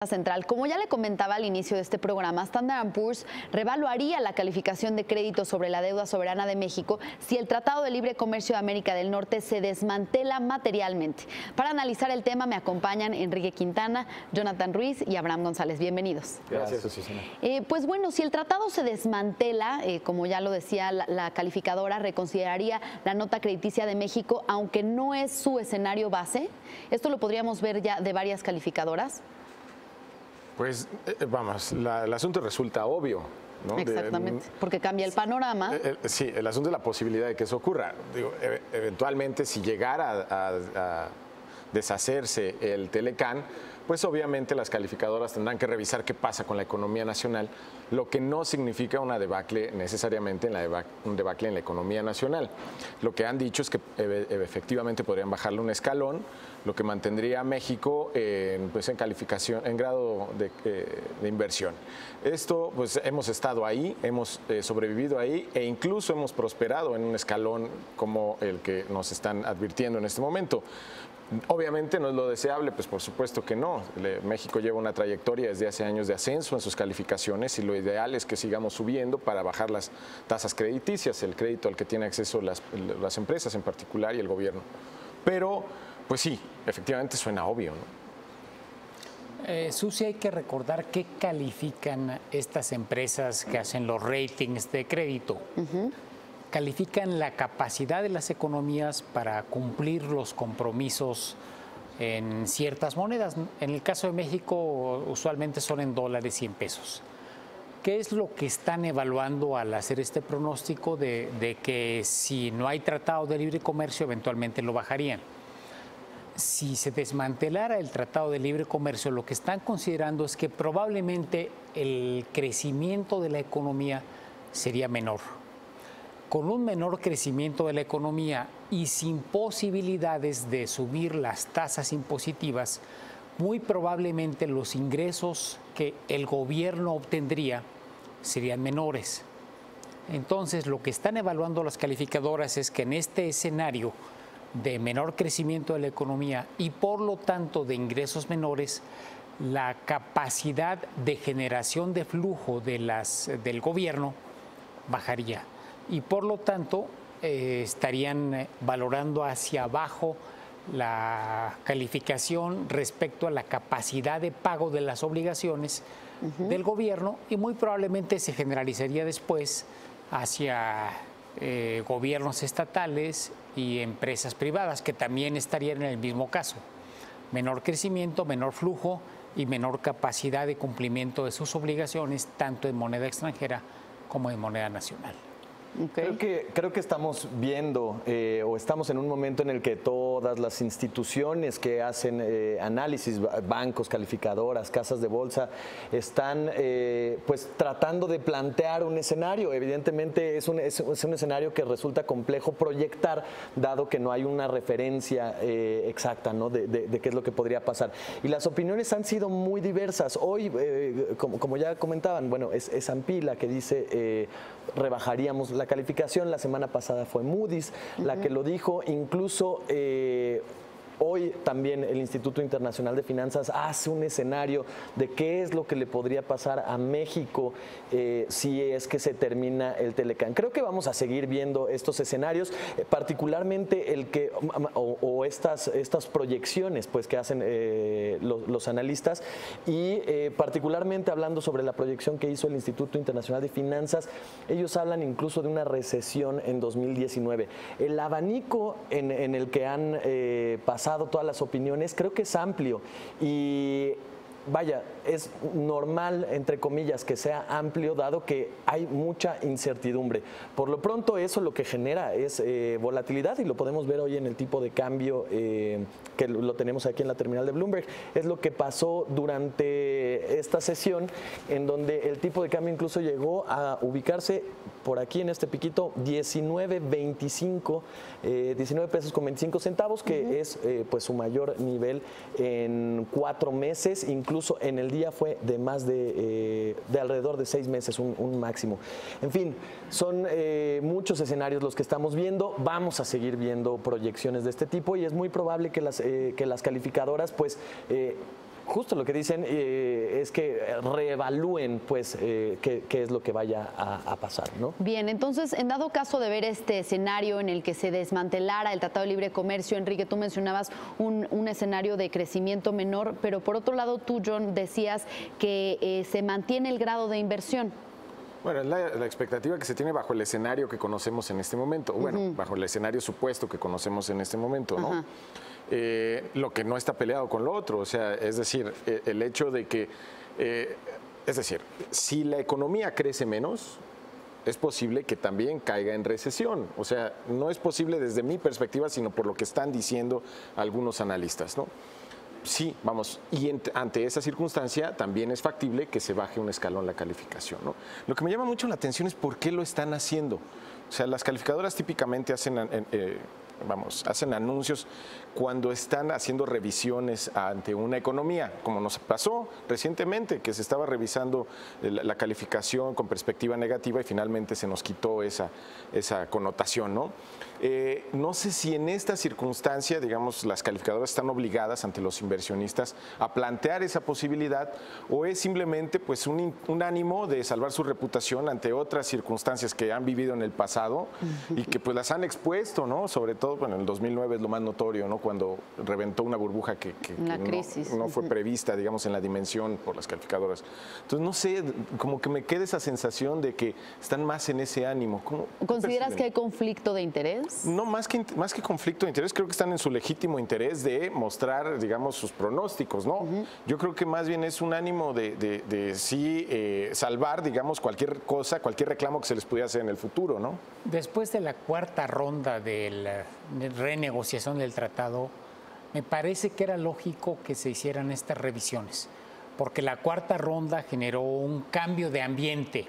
Central. Como ya le comentaba al inicio de este programa, Standard & Poor's revaluaría la calificación de crédito sobre la deuda soberana de México si el Tratado de Libre Comercio de América del Norte se desmantela materialmente. Para analizar el tema me acompañan Enrique Quintana, Jonathan Ruiz y Abraham González. Bienvenidos. Gracias, Susana. Pues bueno, si el tratado se desmantela, como ya lo decía la calificadora, reconsideraría la nota crediticia de México, aunque no es su escenario base. Esto lo podríamos ver ya de varias calificadoras. Pues vamos, el asunto resulta obvio, ¿no? Exactamente, porque cambia el panorama. Sí, el asunto es la posibilidad de que eso ocurra. Digo, eventualmente, si llegara a deshacerse el Telecán, pues obviamente las calificadoras tendrán que revisar qué pasa con la economía nacional, lo que no significa una debacle necesariamente un debacle en la economía nacional. Lo que han dicho es que efectivamente podrían bajarle un escalón, lo que mantendría a México pues en calificación, en grado de inversión. Esto, pues hemos estado ahí, hemos sobrevivido ahí e incluso hemos prosperado en un escalón como el que nos están advirtiendo en este momento. Obviamente no es lo deseable, pues por supuesto que no. México lleva una trayectoria desde hace años de ascenso en sus calificaciones y lo ideal es que sigamos subiendo para bajar las tasas crediticias, el crédito al que tienen acceso las empresas en particular y el gobierno. Pero, pues sí, efectivamente suena obvio, ¿no? Susi, hay que recordar qué califican estas empresas que hacen los ratings de crédito. Califican la capacidad de las economías para cumplir los compromisos en ciertas monedas. En el caso de México, usualmente son en dólares y en pesos. ¿Qué es lo que están evaluando al hacer este pronóstico de que si no hay tratado de libre comercio, eventualmente lo bajarían? Si se desmantelara el Tratado de Libre Comercio, lo que están considerando es que probablemente el crecimiento de la economía sería menor. Con un menor crecimiento de la economía y sin posibilidades de subir las tasas impositivas, muy probablemente los ingresos que el gobierno obtendría serían menores. Entonces, lo que están evaluando las calificadoras es que en este escenario de menor crecimiento de la economía y por lo tanto de ingresos menores, la capacidad de generación de flujo del gobierno bajaría. Y por lo tanto estarían valorando hacia abajo la calificación respecto a la capacidad de pago de las obligaciones del gobierno y muy probablemente se generalizaría después hacia gobiernos estatales y empresas privadas que también estarían en el mismo caso. Menor crecimiento, menor flujo y menor capacidad de cumplimiento de sus obligaciones tanto en moneda extranjera como en moneda nacional. Okay. Creo que estamos viendo o estamos en un momento en el que todas las instituciones que hacen análisis, bancos, calificadoras, casas de bolsa, están pues tratando de plantear un escenario. Evidentemente es un escenario que resulta complejo proyectar, dado que no hay una referencia exacta, ¿no? de qué es lo que podría pasar. Y las opiniones han sido muy diversas. Hoy, como ya comentaban, bueno, es S&P la que dice rebajaríamos la calificación. La semana pasada fue Moody's la que lo dijo. Incluso hoy también el Instituto Internacional de Finanzas hace un escenario de qué es lo que le podría pasar a México si es que se termina el Telecán. Creo que vamos a seguir viendo estos escenarios, particularmente el que o estas proyecciones pues que hacen los analistas y particularmente hablando sobre la proyección que hizo el Instituto Internacional de Finanzas. Ellos hablan incluso de una recesión en 2019. El abanico en el que han pasado todas las opiniones, creo que es amplio y vaya, es normal, entre comillas, que sea amplio, dado que hay mucha incertidumbre. Por lo pronto, eso lo que genera es volatilidad y lo podemos ver hoy en el tipo de cambio que lo tenemos aquí en la terminal de Bloomberg. Es lo que pasó durante esta sesión, en donde el tipo de cambio incluso llegó a ubicarse por aquí en este piquito 19.25, 19 pesos con 25 centavos, que es pues su mayor nivel en 4 meses, incluso en el día fue de más de alrededor de 6 meses, un máximo. En fin, son muchos escenarios los que estamos viendo. Vamos a seguir viendo proyecciones de este tipo y es muy probable que las calificadoras pues Justo lo que dicen es que reevalúen pues qué es lo que vaya a pasar, ¿no? Bien, entonces, en dado caso de ver este escenario en el que se desmantelara el Tratado de Libre Comercio, Enrique, tú mencionabas un escenario de crecimiento menor, pero por otro lado tú, John, decías que se mantiene el grado de inversión. Bueno, es la expectativa que se tiene bajo el escenario que conocemos en este momento, bueno, bajo el escenario supuesto que conocemos en este momento, ¿no? Lo que no está peleado con lo otro, o sea, es decir, el hecho de que, es decir, si la economía crece menos, es posible que también caiga en recesión, o sea, no es posible desde mi perspectiva, sino por lo que están diciendo algunos analistas, ¿no? Sí, vamos, y ante esa circunstancia también es factible que se baje un escalón la calificación, ¿no? Lo que me llama mucho la atención es por qué lo están haciendo. O sea, las calificadoras típicamente hacen anuncios cuando están haciendo revisiones ante una economía, como nos pasó recientemente, que se estaba revisando la calificación con perspectiva negativa y finalmente se nos quitó esa connotación, ¿no? No sé si en esta circunstancia, digamos, las calificadoras están obligadas ante los inversionistas a plantear esa posibilidad o es simplemente pues un ánimo de salvar su reputación ante otras circunstancias que han vivido en el pasado y que pues las han expuesto, ¿no? Sobre todo, bueno, en el 2009 es lo más notorio, ¿no? Cuando reventó una burbuja que no fue prevista, digamos, en la dimensión por las calificadoras. Entonces, no sé, como que me queda esa sensación de que están más en ese ánimo. ¿Consideras que hay conflicto de interés? No, más que conflicto de interés, creo que están en su legítimo interés de mostrar, digamos, sus pronósticos, ¿no? Yo creo que más bien es un ánimo de sí salvar, digamos, cualquier cosa, cualquier reclamo que se les pudiera hacer en el futuro, ¿no? Después de la cuarta ronda de la renegociación del tratado, me parece que era lógico que se hicieran estas revisiones, porque la cuarta ronda generó un cambio de ambiente.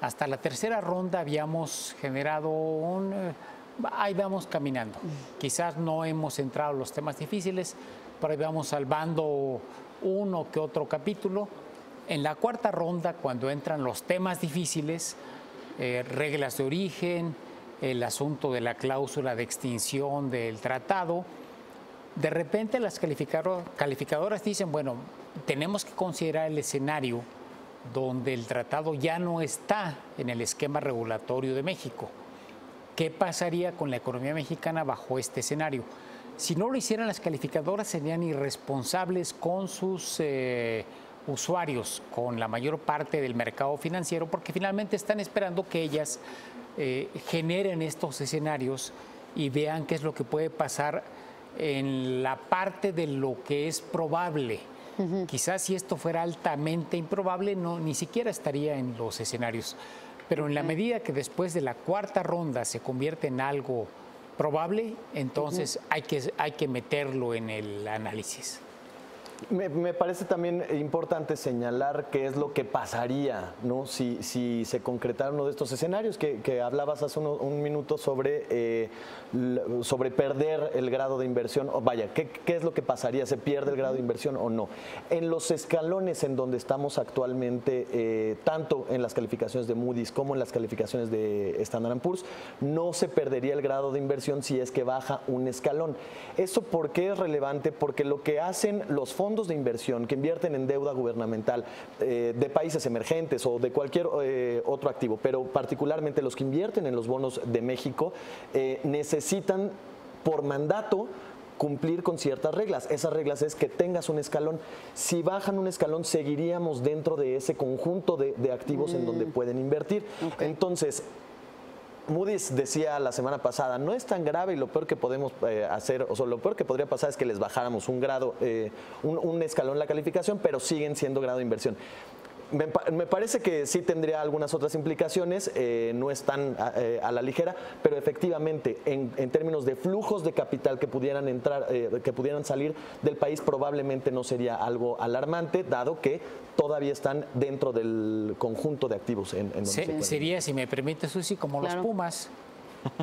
Hasta la tercera ronda habíamos generado ahí vamos caminando. Quizás no hemos entrado en los temas difíciles, pero ahí vamos salvando uno que otro capítulo. En la cuarta ronda, cuando entran los temas difíciles, reglas de origen, el asunto de la cláusula de extinción del tratado, de repente las calificadoras dicen, bueno, tenemos que considerar el escenario donde el tratado ya no está en el esquema regulatorio de México. ¿Qué pasaría con la economía mexicana bajo este escenario? Si no lo hicieran las calificadoras, serían irresponsables con sus usuarios, con la mayor parte del mercado financiero, porque finalmente están esperando que ellas generen estos escenarios y vean qué es lo que puede pasar en la parte de lo que es probable. Quizás si esto fuera altamente improbable, ni siquiera estaría en los escenarios. Pero en la medida que después de la cuarta ronda se convierte en algo probable, entonces hay que meterlo en el análisis. Me parece también importante señalar qué es lo que pasaría, ¿no? Si se concretara uno de estos escenarios que hablabas hace un minuto sobre perder el grado de inversión. Vaya, ¿qué es lo que pasaría? ¿Se pierde el grado de inversión o no? En los escalones en donde estamos actualmente, tanto en las calificaciones de Moody's como en las calificaciones de Standard & Poor's, no se perdería el grado de inversión si es que baja un escalón. ¿Eso por qué es relevante? Porque lo que hacen los fondos de inversión que invierten en deuda gubernamental de países emergentes o de cualquier otro activo, pero particularmente los que invierten en los bonos de México, necesitan por mandato cumplir con ciertas reglas. Esas reglas es que tengas un escalón. Si bajan un escalón, seguiríamos dentro de ese conjunto de activos en donde pueden invertir. Entonces, Moody's decía la semana pasada, no es tan grave y lo peor que podemos hacer, o sea, lo peor que podría pasar es que les bajáramos un grado, un escalón la calificación, pero siguen siendo grado de inversión. Me parece que sí tendría algunas otras implicaciones, no están a la ligera, pero efectivamente en términos de flujos de capital que pudieran entrar, que pudieran salir del país, probablemente no sería algo alarmante, dado que todavía están dentro del conjunto de activos. Sería, si me permite, Susi, como los Pumas.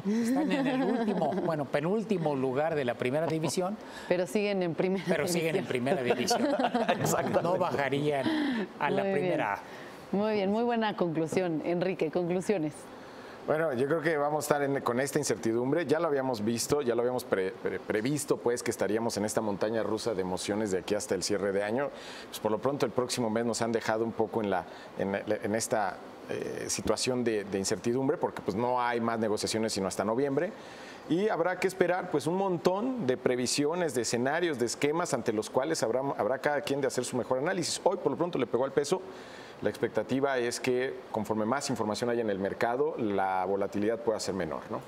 Están en el penúltimo lugar de la primera división. Pero siguen en primera división. No bajarían a la primera. Muy bien, muy buena conclusión, Enrique. Conclusiones. Bueno, yo creo que vamos a estar con esta incertidumbre. Ya lo habíamos visto, ya lo habíamos previsto, pues, que estaríamos en esta montaña rusa de emociones de aquí hasta el cierre de año. Pues por lo pronto el próximo mes nos han dejado un poco en esta situación de incertidumbre, porque pues no hay más negociaciones sino hasta noviembre. Y habrá que esperar pues un montón de previsiones, de escenarios, de esquemas ante los cuales habrá cada quien de hacer su mejor análisis. Hoy por lo pronto le pegó al peso. La expectativa es que conforme más información haya en el mercado, la volatilidad pueda ser menor, ¿no?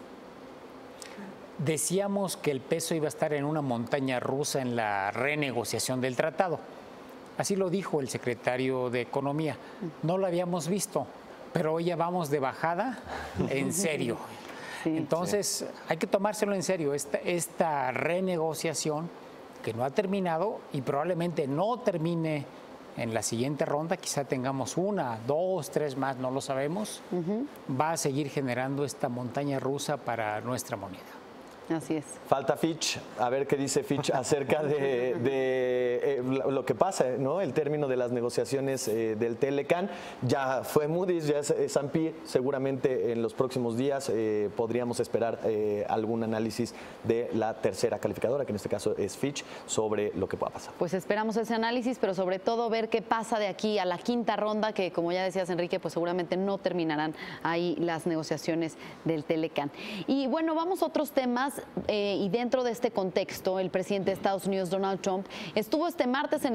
Decíamos que el peso iba a estar en una montaña rusa en la renegociación del tratado. Así lo dijo el secretario de Economía. No lo habíamos visto, pero hoy ya vamos de bajada en serio. Sí. Entonces, hay que tomárselo en serio. Esta renegociación que no ha terminado y probablemente no termine en la siguiente ronda, quizá tengamos 1, 2, 3 más, no lo sabemos, va a seguir generando esta montaña rusa para nuestra moneda. Así es. Falta Fitch, a ver qué dice Fitch acerca de lo que pasa, ¿no? El término de las negociaciones del Telecán. Ya fue Moody's, ya es S&P. Seguramente en los próximos días podríamos esperar algún análisis de la tercera calificadora, que en este caso es Fitch, sobre lo que pueda pasar. Pues esperamos ese análisis, pero sobre todo ver qué pasa de aquí a la quinta ronda, que como ya decías, Enrique, pues seguramente no terminarán ahí las negociaciones del Telecán. Y bueno, vamos a otros temas. Y dentro de este contexto, el presidente de Estados Unidos, Donald Trump, estuvo este martes en